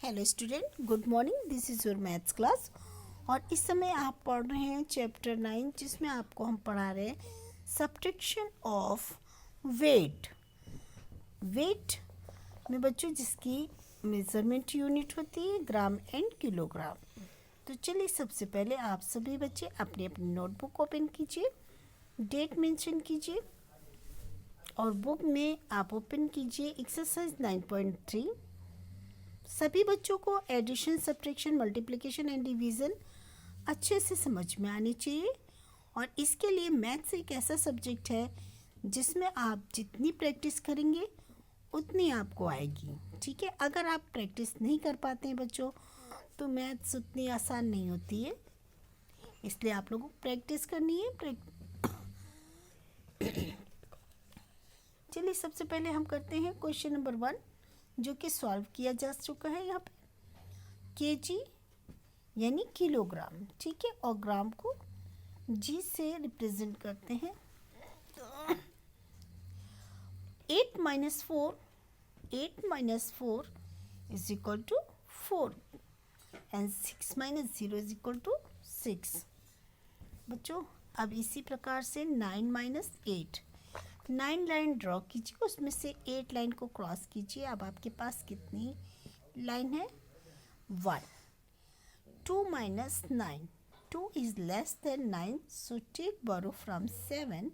Hello student, good morning. This is your maths class और इस समय आप पढ़ रहे हैं चैप्टर 9, जिसमें आपको हम पढ़ा रहे हैं सब्ट्रैक्शन ऑफ वेट। वेट में बच्चों जिसकी मेजरमेंट यूनिट होती है ग्राम एंड किलोग्राम। तो चलिए सबसे पहले आप सभी बच्चे अपनी अपनी नोटबुक ओपन कीजिए, डेट मेंशन कीजिए और बुक में आप ओपन कीजिए एक्सरसाइज 9.3। सभी बच्चों को addition, subtraction, multiplication and division अच्छे से समझ में आनी चाहिए। और इसके लिए मैथ्स एक ऐसा सब्जेक्ट है जिसमें आप जितनी प्रैक्टिस करेंगे उतनी आपको आएगी। ठीक है, अगर आप प्रैक्टिस नहीं कर पाते हैं बच्चों तो मैथ्स उतनी आसान नहीं होती है, इसलिए आप लोगों को प्रैक्टिस करनी है। चलिए सबसे पहले हम करते हैं क्वेश्चन नंबर 1, जो कि सॉल्व किया जा चुका है। यहाँ पे केजी यानी किलोग्राम, ठीक है, और ग्राम को जी से रिप्रेजेंट करते हैं। 8 minus 4 is equal to 4 and 6 minus 0 is equal to 6। बच्चों अब इसी प्रकार से 9 माइनस 8, 9 लाइन ड्रॉ कीजिए, उसमें से 8 लाइन को क्रॉस कीजिए। अब आपके पास कितनी लाइन है? 1। 2 minus 9, 2 is less than 9, so take borrow from 7।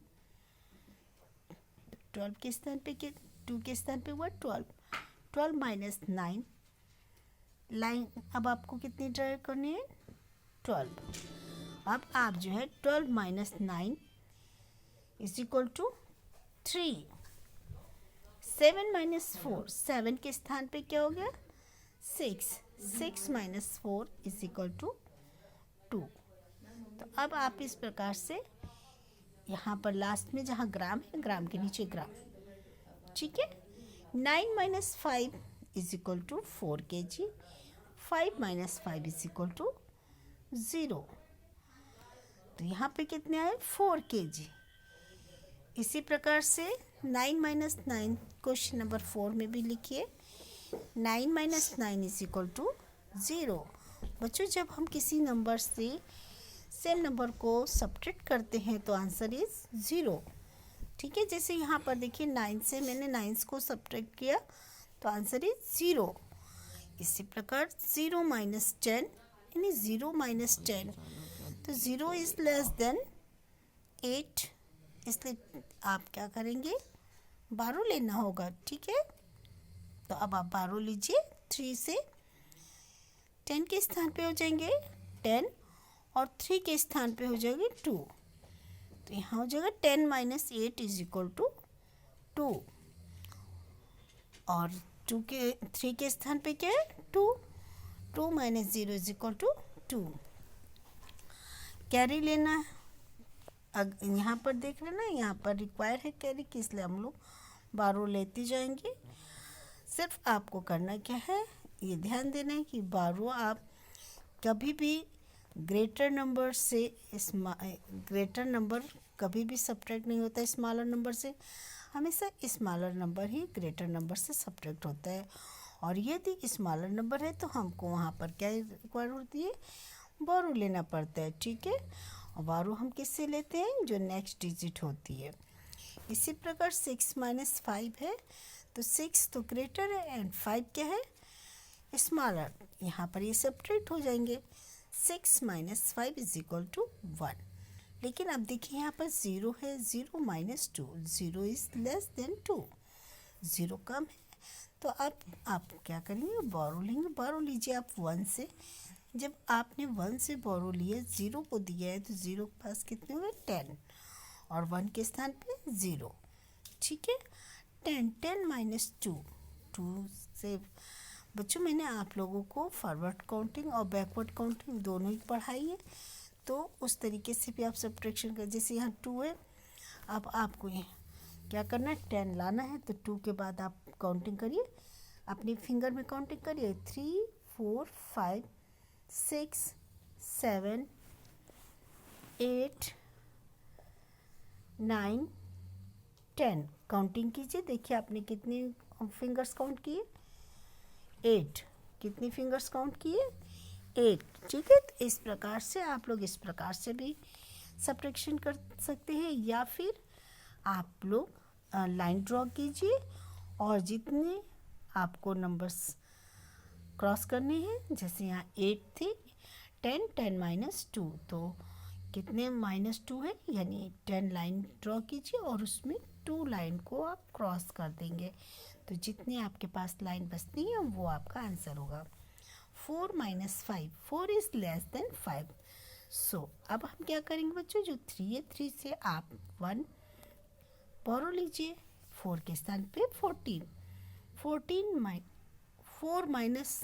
12 के स्थान पे 2 के स्थान पे हुआ 12। 12 माइनस 9 लाइन अब आपको कितनी ड्रॉ करनी है? 12। अब आप जो है 12 minus 9 is equal to 3। 7 minus 4, 7 के स्थान पे क्या हो गया? 6। 6 माइनस 4 इज इक्वल टू 2। तो अब आप इस प्रकार से यहाँ पर लास्ट में जहाँ ग्राम है, ग्राम के नीचे ग्राम, ठीक है। 9 minus 5 is equal to 4 kg। 5 minus 5 is equal to 0। तो यहाँ पे कितने आए? 4 kg। इसी प्रकार से 9 माइनस 9 क्वेश्चन नंबर 4 में भी लिखिए। 9 माइनस 9 इज इक्वल टू 0। बच्चों जब हम किसी नंबर से सेम नंबर को सब्ट्रैक्ट करते हैं तो आंसर इज 0। ठीक है, जैसे यहाँ पर देखिए 9 से मैंने 9 को सब्ट्रैक्ट किया तो आंसर इज 0। इसी प्रकार 0 माइनस 10 यानी 0 माइनस 10, तो 0 इज लेस देन 8, इसलिए आप क्या करेंगे? 12 लेना होगा। ठीक है, तो अब आप 12 लीजिए। 3 से 10 के स्थान पे हो जाएंगे 10 और 3 के स्थान पे हो जाएगी 2, तो यहाँ हो जाएगा 10 माइनस 8 इज इक्वल टू 2। और 3 के स्थान पे क्या है? 2। 2 minus 0 is equal to 2। Carry लेना है, यहाँ पर देख रहे ना, यहाँ पर रिक्वायर है कैरी की, इसलिए हम लोग 12 लेते जाएंगे। सिर्फ आपको करना क्या है, ये ध्यान देना है कि 12 आप कभी भी ग्रेटर नंबर से ग्रेटर नंबर कभी भी सब्ट्रैक्ट नहीं होता है स्मॉलर नंबर से, हमेशा स्मॉलर नंबर ही ग्रेटर नंबर से सब्ट्रैक्ट होता है। और यदि स्मॉलर नंबर है तो हमको वहाँ पर क्या रिक्वायर होती है? बोरो लेना पड़ता है। ठीक है, और बोरो हम किससे लेते हैं? जो नेक्स्ट डिजिट होती है। इसी प्रकार 6 माइनस 5 है, तो 6 तो ग्रेटर है एंड 5 क्या है? स्मॉलर। यहाँ पर ये सब्ट्रैक्ट हो जाएंगे। 6 माइनस 5 इज इक्वल टू 1। लेकिन अब देखिए यहाँ पर 0 है, 0 माइनस 2, 0 इज लेस देन 2, 0 कम है, तो अब आप क्या करेंगे? बोरो लेंगे। बोरो लीजिए आप 1 से। जब आपने 1 से बोरो लिया, 0 को दिया है, तो 0 के पास कितने हुए? 10 और 1 के स्थान पे 0। ठीक है, 10 माइनस 2, 2 से बच्चों मैंने आप लोगों को फॉरवर्ड काउंटिंग और बैकवर्ड काउंटिंग दोनों ही पढ़ाई है, तो उस तरीके से भी आप सब्ट्रैक्शन कर। जैसे यहाँ 2 है, अब आपको ये क्या करना है? 10 लाना है, तो 2 के बाद आप काउंटिंग करिए, अपनी फिंगर में काउंटिंग करिए। 3 4 5 6 7 8 9 10 काउंटिंग कीजिए। देखिए आपने कितने फिंगर्स काउंट किए? 8। कितनी फिंगर्स काउंट किए? 8। ठीक है, तो इस प्रकार से आप लोग इस प्रकार से भी सब्ट्रैक्शन कर सकते हैं, या फिर आप लोग लाइन ड्रॉ कीजिए और जितने आपको नंबर्स क्रॉस करने हैं, जैसे यहाँ 8 थे, 10 10 माइनस 2, तो कितने -2 है, यानी 10 लाइन ड्रॉ कीजिए और उसमें 2 लाइन को आप क्रॉस कर देंगे, तो जितने आपके पास लाइन बचती है वो आपका आंसर होगा। 4 - 5, 4 इज़ लेस देन 5। सो अब हम क्या करेंगे बच्चों, जो 3 है, 3 से आप 1 बोरो लीजिए, 4 के स्थान पे 14। 4 माइनस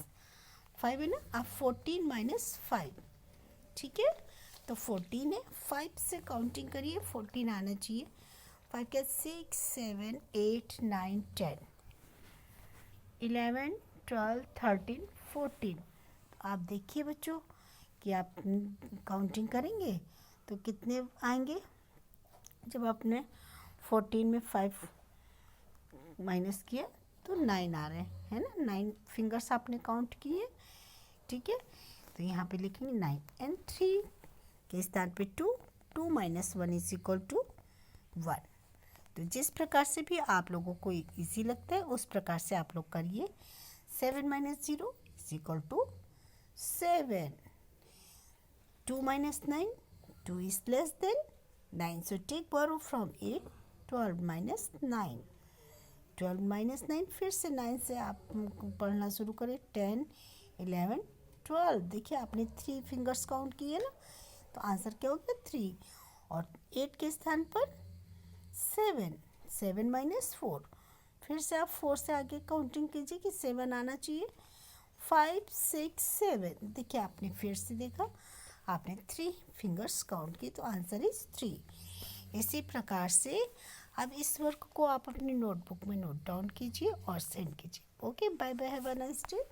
5 है ना, आप 14 - 5, ठीक है, तो 14 है, 5 से काउंटिंग करिए, 14 आना चाहिए। 5 के 6 7 8 9 10 11 12 13 14। आप देखिए बच्चों कि आप काउंटिंग करेंगे तो कितने आएंगे। जब आपने 14 में 5 माइनस किया तो 9 आ रहे हैं, है ना, 9 फिंगर्स आपने काउंट किए, ठीक है, तो यहाँ पे लिखेंगे 9 एंड 3 के स्थान पे 2, 2 - 1 = 1। तो जिस प्रकार से भी आप लोगों को इजी लगता है उस प्रकार से आप लोग करिए। 7 - 0 = 7। 2 - 9, 2 is less than 9, so take borrow from 8। 12 - 9, 12 - 9, फिर से 9 से आप पढ़ना शुरू करें। 10 11 12, देखिए आपने 3 फिंगर्स काउंट किए ना, तो आंसर क्या हो गया 3। और 8 के स्थान पर 7, 7 - 4, फिर से आप 4 से आगे काउंटिंग कीजिए कि 7 आना चाहिए। 5 6 7, देखिए आपने फिर से देखा, आपने 3 फिंगर्स काउंट की, तो आंसर इज 3। इसी प्रकार से अब इस वर्क को आप अपनी नोटबुक में नोट डाउन कीजिए और सेंड कीजिए। Okay, bye bye, have a nice day.